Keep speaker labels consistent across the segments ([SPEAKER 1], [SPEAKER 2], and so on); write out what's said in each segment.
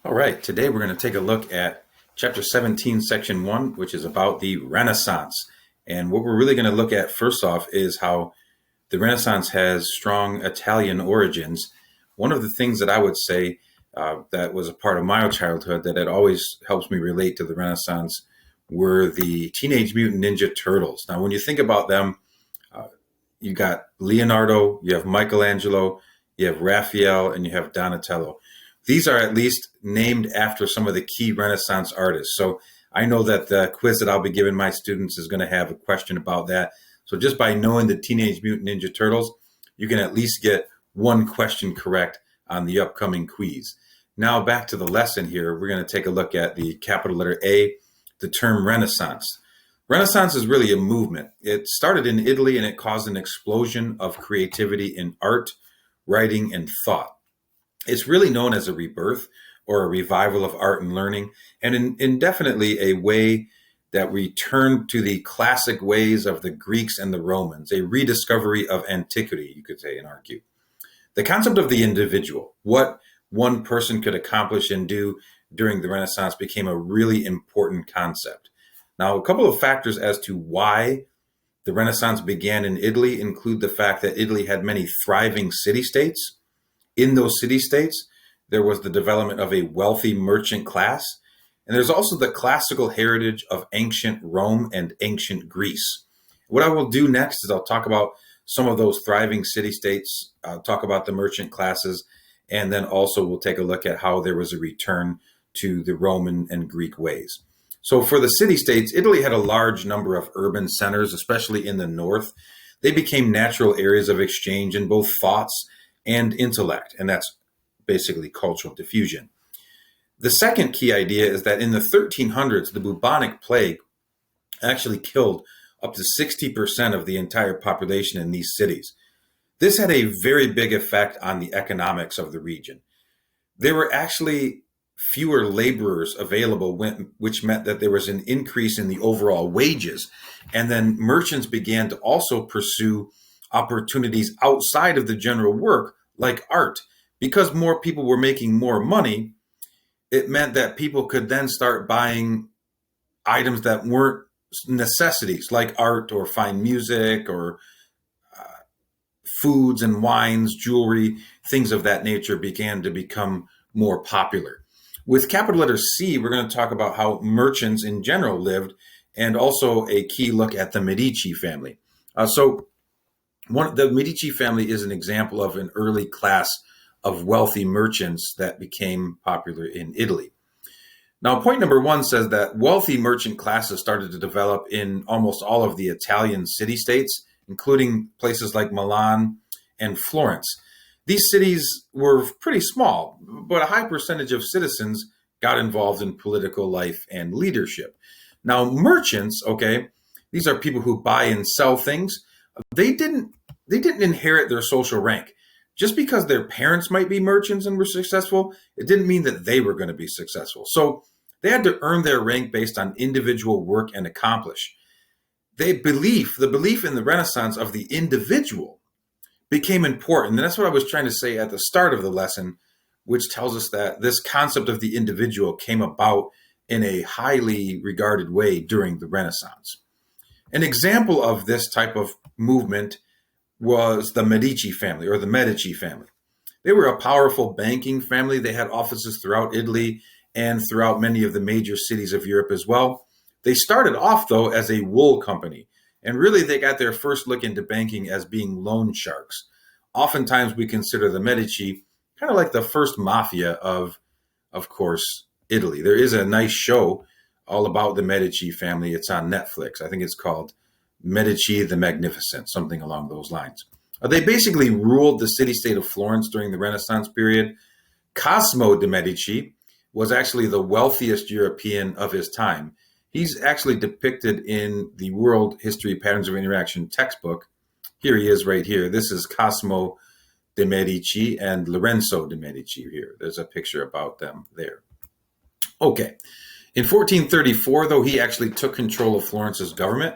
[SPEAKER 1] All right, today we're going to take a look at chapter 17, section 1, which is about the Renaissance. And what we're really going to look at first off is how the Renaissance has strong Italian origins. One of the things that I would say that was a part of my childhood that it always helps me relate to the Renaissance were the Teenage Mutant Ninja Turtles. Now, when you think about them, you got Leonardo, you have Michelangelo, you have Raphael, and you have Donatello. These are at least named after some of the key Renaissance artists. So I know that the quiz that I'll be giving my students is going to have a question about that. So just by knowing the Teenage Mutant Ninja Turtles, you can at least get one question correct on the upcoming quiz. Now back to the lesson here. We're going to take a look at the capital letter A, the term Renaissance. Renaissance is really a movement. It started in Italy and it caused an explosion of creativity in art, writing, and thought. It's really known as a rebirth or a revival of art and learning, and indefinitely a way that returned to the classic ways of the Greeks and the Romans, a rediscovery of antiquity, you could say, and argue. The concept of the individual, what one person could accomplish and do during the Renaissance, became a really important concept. Now, a couple of factors as to why the Renaissance began in Italy include the fact that Italy had many thriving city-states. In those city-states, there was the development of a wealthy merchant class, and there's also the classical heritage of ancient Rome and ancient Greece. What I will do next is I'll talk about some of those thriving city-states, talk about the merchant classes, and then also we'll take a look at how there was a return to the Roman and Greek ways. So for the city-states, Italy had a large number of urban centers, especially in the north. They became natural areas of exchange in both thoughts and intellect, and that's basically cultural diffusion. The second key idea is that in the 1300s, the bubonic plague actually killed up to 60% of the entire population in these cities. This had a very big effect on the economics of the region. There were actually fewer laborers available, which meant that there was an increase in the overall wages. And then merchants began to also pursue opportunities outside of the general work, like art. Because more people were making more money, it meant that people could then start buying items that weren't necessities, like art or fine music or foods and wines, jewelry, things of that nature began to become more popular. With capital letter C, we're going to talk about how merchants in general lived, and also a key look at the Medici family. The Medici family is an example of an early class of wealthy merchants that became popular in Italy. Now, point number one says that wealthy merchant classes started to develop in almost all of the Italian city-states, including places like Milan and Florence. These cities were pretty small, but a high percentage of citizens got involved in political life and leadership. Now, merchants, okay, these are people who buy and sell things. They didn't inherit their social rank. Just because their parents might be merchants and were successful, it didn't mean that they were going to be successful. So they had to earn their rank based on individual work and accomplish. The belief in the Renaissance of the individual became important. And that's what I was trying to say at the start of the lesson, which tells us that this concept of the individual came about in a highly regarded way during the Renaissance. An example of this type of movement was the Medici family, or the Medici family. They were a powerful banking family. They had offices throughout Italy and throughout many of the major cities of Europe as well. They started off, though, as a wool company, and really they got their first look into banking as being loan sharks. Oftentimes we consider the Medici kind of like the first mafia of course, Italy. There is a nice show all about the Medici family. It's on Netflix. I think it's called Medici the Magnificent, something along those lines. They basically ruled the city-state of Florence during the Renaissance period. Cosimo de' Medici was actually the wealthiest European of his time. He's actually depicted in the World History Patterns of Interaction textbook. Here he is right here. This is Cosimo de' Medici and Lorenzo de' Medici here. There's a picture about them there. Okay. In 1434, though, he actually took control of Florence's government.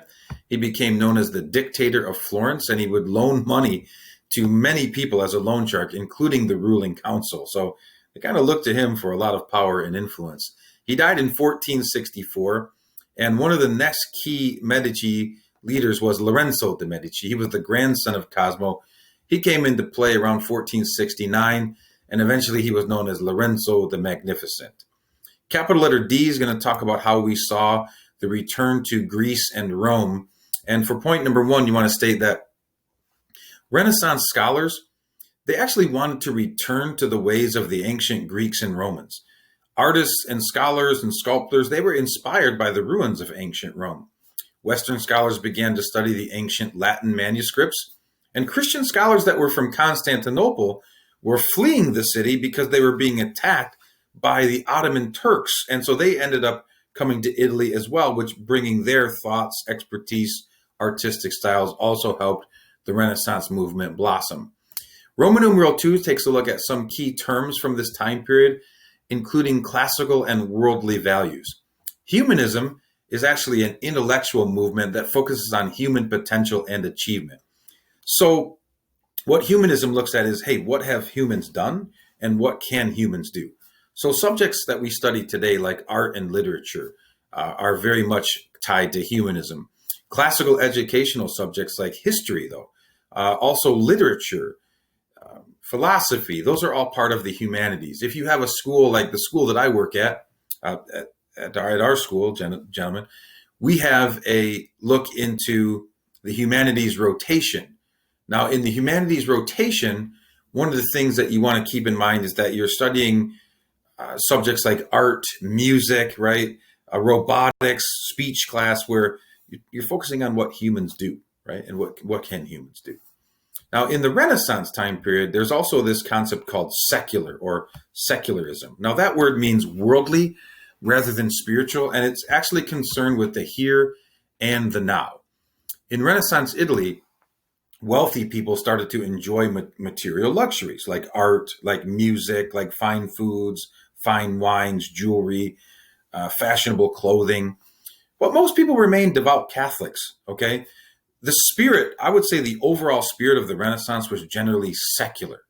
[SPEAKER 1] He became known as the dictator of Florence, and he would loan money to many people as a loan shark, including the ruling council. So they kind of looked to him for a lot of power and influence. He died in 1464, and one of the next key Medici leaders was Lorenzo de' Medici. He was the grandson of Cosimo. He came into play around 1469, and eventually he was known as Lorenzo the Magnificent. Capital letter D is going to talk about how we saw the return to Greece and Rome. And for point number one, you want to state that Renaissance scholars, they actually wanted to return to the ways of the ancient Greeks and Romans. Artists and scholars and sculptors, they were inspired by the ruins of ancient Rome. Western scholars began to study the ancient Latin manuscripts, and Christian scholars that were from Constantinople were fleeing the city because they were being attacked by the Ottoman Turks. And so they ended up coming to Italy as well, which bringing their thoughts, expertise, artistic styles also helped the Renaissance movement blossom. Roman numeral II takes a look at some key terms from this time period, including classical and worldly values. Humanism is actually an intellectual movement that focuses on human potential and achievement. So what humanism looks at is, hey, what have humans done and what can humans do? So subjects that we study today, like art and literature, are very much tied to humanism. Classical educational subjects like history, though, also literature, philosophy, those are all part of the humanities. If you have a school like the school that I work at our school, gentlemen, we have a look into the humanities rotation. Now, in the humanities rotation, one of the things that you want to keep in mind is that you're studying subjects like art, music, right? Robotics, speech class, where you're focusing on what humans do, right? And what can humans do? Now, in the Renaissance time period, there's also this concept called secular or secularism. Now, that word means worldly rather than spiritual, and it's actually concerned with the here and the now. In Renaissance Italy, wealthy people started to enjoy material luxuries like art, like music, like fine foods, fine wines, jewelry, fashionable clothing. But most people remained devout Catholics, okay? The spirit, I would say the overall spirit of the Renaissance was generally secular.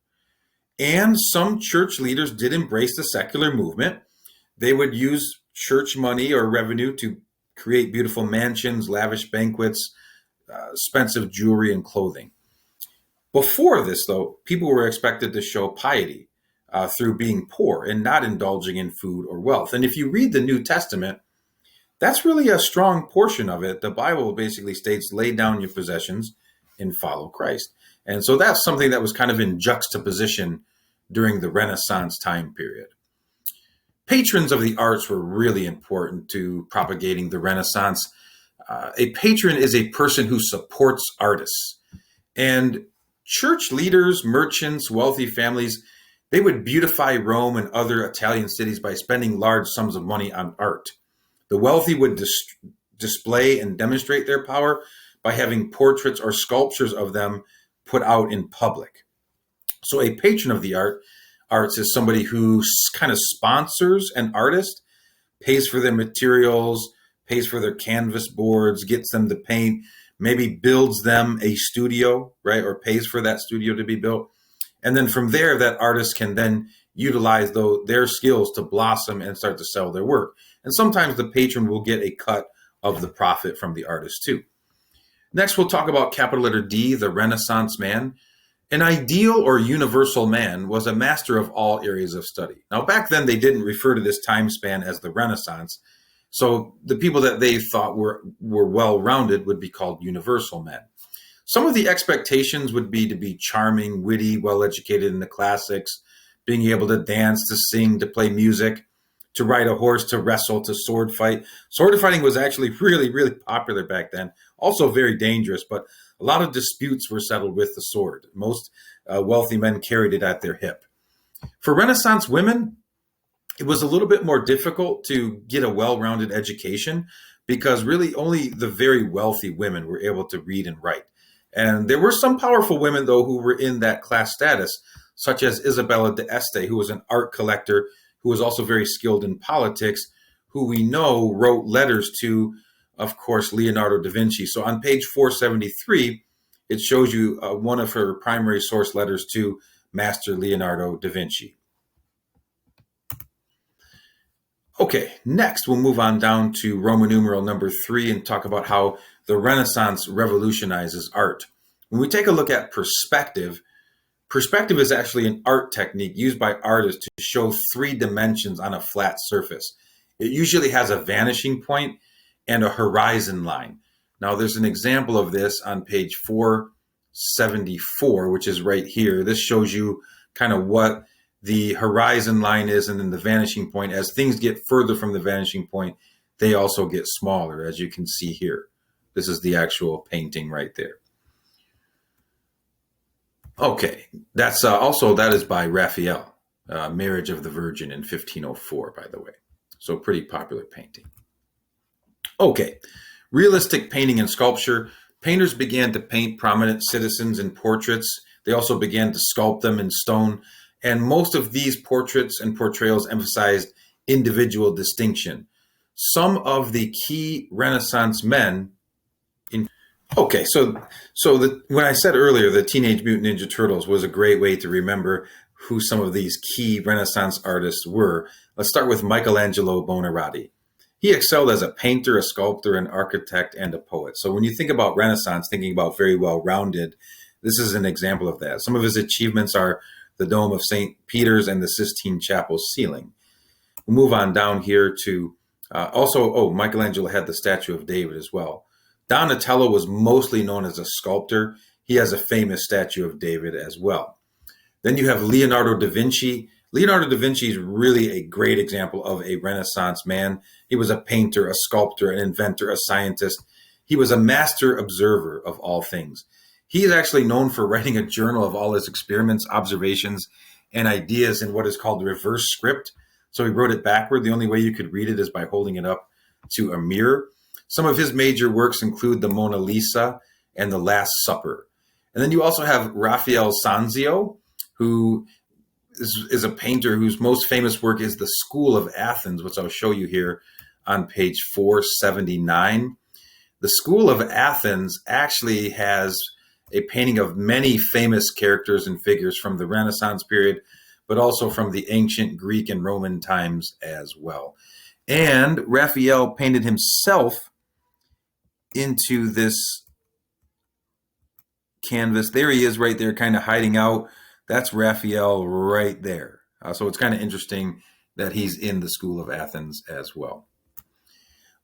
[SPEAKER 1] And some church leaders did embrace the secular movement. They would use church money or revenue to create beautiful mansions, lavish banquets, expensive jewelry and clothing. Before this, though, people were expected to show piety through being poor and not indulging in food or wealth. And if you read the New Testament, that's really a strong portion of it. The Bible basically states, lay down your possessions and follow Christ. And so that's something that was kind of in juxtaposition during the Renaissance time period. Patrons of the arts were really important to propagating the Renaissance. A patron is a person who supports artists. And church leaders, merchants, wealthy families, they would beautify Rome and other Italian cities by spending large sums of money on art. The wealthy would display and demonstrate their power by having portraits or sculptures of them put out in public. So a patron of the arts is somebody who kind of sponsors an artist, pays for their materials, pays for their canvas boards, gets them to paint, maybe builds them a studio, right? Or pays for that studio to be built. And then from there, that artist can then utilize their skills to blossom and start to sell their work. And sometimes the patron will get a cut of the profit from the artist too. Next, we'll talk about capital letter D, the Renaissance man. An ideal or universal man was a master of all areas of study. Now, back then, they didn't refer to this time span as the Renaissance. So the people that they thought were well-rounded would be called universal men. Some of the expectations would be to be charming, witty, well-educated in the classics, being able to dance, to sing, to play music, to ride a horse, to wrestle, to sword fight. Sword fighting was actually really, really popular back then. Also very dangerous, but a lot of disputes were settled with the sword. Most wealthy men carried it at their hip. For Renaissance women, it was a little bit more difficult to get a well-rounded education because really only the very wealthy women were able to read and write. And there were some powerful women, though, who were in that class status, such as Isabella D'Este, who was an art collector, who was also very skilled in politics, who we know wrote letters to, of course, Leonardo da Vinci. So on page 473, it shows you one of her primary source letters to Master Leonardo da Vinci. Okay, next we'll move on down to Roman numeral number 3 and talk about how the Renaissance revolutionizes art. When we take a look at perspective, perspective is actually an art technique used by artists to show 3 dimensions on a flat surface. It usually has a vanishing point and a horizon line. Now there's an example of this on page 474, which is right here. This shows you kind of what the horizon line is and then the vanishing point. As things get further from the vanishing point, they also get smaller, as you can see here. This is the actual painting right there. Okay, that's that is by Raphael, Marriage of the Virgin in 1504, by the way. So pretty popular painting. Okay, realistic painting and sculpture. Painters began to paint prominent citizens in portraits. They also began to sculpt them in stone. And most of these portraits and portrayals emphasized individual distinction. Some of the key Renaissance men Okay, when I said earlier the Teenage Mutant Ninja Turtles was a great way to remember who some of these key Renaissance artists were, let's start with Michelangelo Buonarroti. He excelled as a painter, a sculptor, an architect, and a poet. So when you think about Renaissance, thinking about very well-rounded, this is an example of that. Some of his achievements are the Dome of St. Peter's and the Sistine Chapel ceiling. We'll move on down here to Michelangelo had the statue of David as well. Donatello was mostly known as a sculptor. He has a famous statue of David as well. Then you have Leonardo da Vinci. Leonardo da Vinci is really a great example of a Renaissance man. He was a painter, a sculptor, an inventor, a scientist. He was a master observer of all things. He is actually known for writing a journal of all his experiments, observations, and ideas in what is called reverse script. So he wrote it backward. The only way you could read it is by holding it up to a mirror. Some of his major works include the Mona Lisa and the Last Supper. And then you also have Raphael Sanzio, who is a painter whose most famous work is the School of Athens, which I'll show you here on page 479. The School of Athens actually has a painting of many famous characters and figures from the Renaissance period, but also from the ancient Greek and Roman times as well. And Raphael painted himself into this canvas. There he is right there, kind of hiding out. That's Raphael right there. So it's kind of interesting that he's in the School of Athens as well.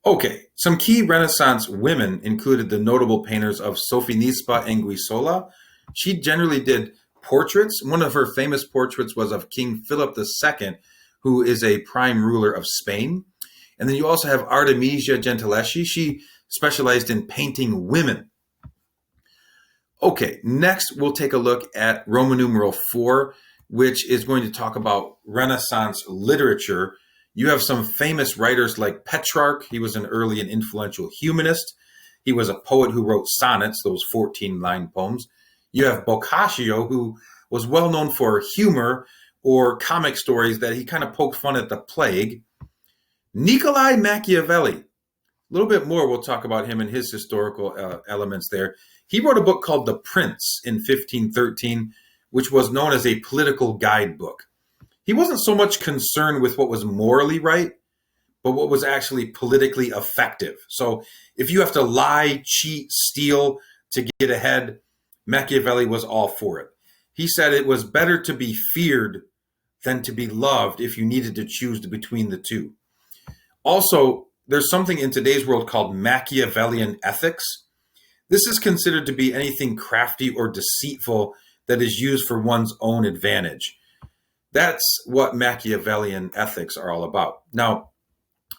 [SPEAKER 1] Okay, some key Renaissance women included the notable painters of Sofinisba Anguissola. She generally did portraits. One of her famous portraits was of King Philip II, who is a prime ruler of Spain. And then you also have Artemisia Gentilieschi. She specialized in painting women. Okay, next we'll take a look at Roman numeral 4, which is going to talk about Renaissance literature. You have some famous writers like Petrarch. He was an early and influential humanist. He was a poet who wrote sonnets, those 14-line poems. You have Boccaccio, who was well known for humor or comic stories that he kind of poked fun at the plague. Niccolo Machiavelli. A little bit more we'll talk about him and his historical elements there. He wrote a book called The Prince in 1513, which was known as a political guidebook. He wasn't so much concerned with what was morally right, but what was actually politically effective. So if you have to lie, cheat, steal to get ahead, Machiavelli was all for it. He said it was better to be feared than to be loved if you needed to choose between the two. Also, there's something in today's world called Machiavellian ethics. This is considered to be anything crafty or deceitful that is used for one's own advantage. That's what Machiavellian ethics are all about. Now,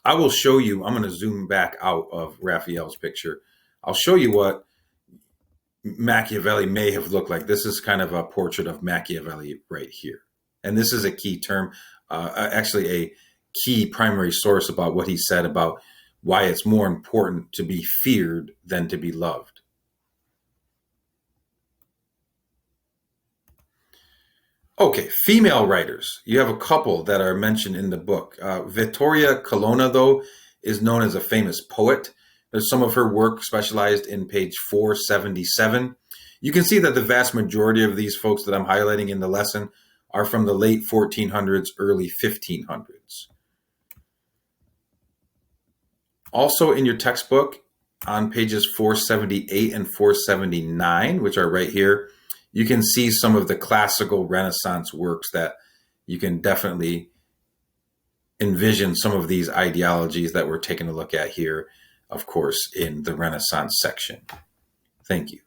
[SPEAKER 1] I will show you, I'm going to zoom back out of Raphael's picture. I'll show you what Machiavelli may have looked like. This is kind of a portrait of Machiavelli right here. And this is a key term, actually a key primary source about what he said about why it's more important to be feared than to be loved. Okay, female writers. You have a couple that are mentioned in the book. Vittoria Colonna, though, is known as a famous poet. There's some of her work specialized in page 477. You can see that the vast majority of these folks that I'm highlighting in the lesson are from the late 1400s, early 1500s. Also in your textbook on pages 478 and 479, which are right here, you can see some of the classical Renaissance works that you can definitely envision some of these ideologies that we're taking a look at here, of course, in the Renaissance section. Thank you.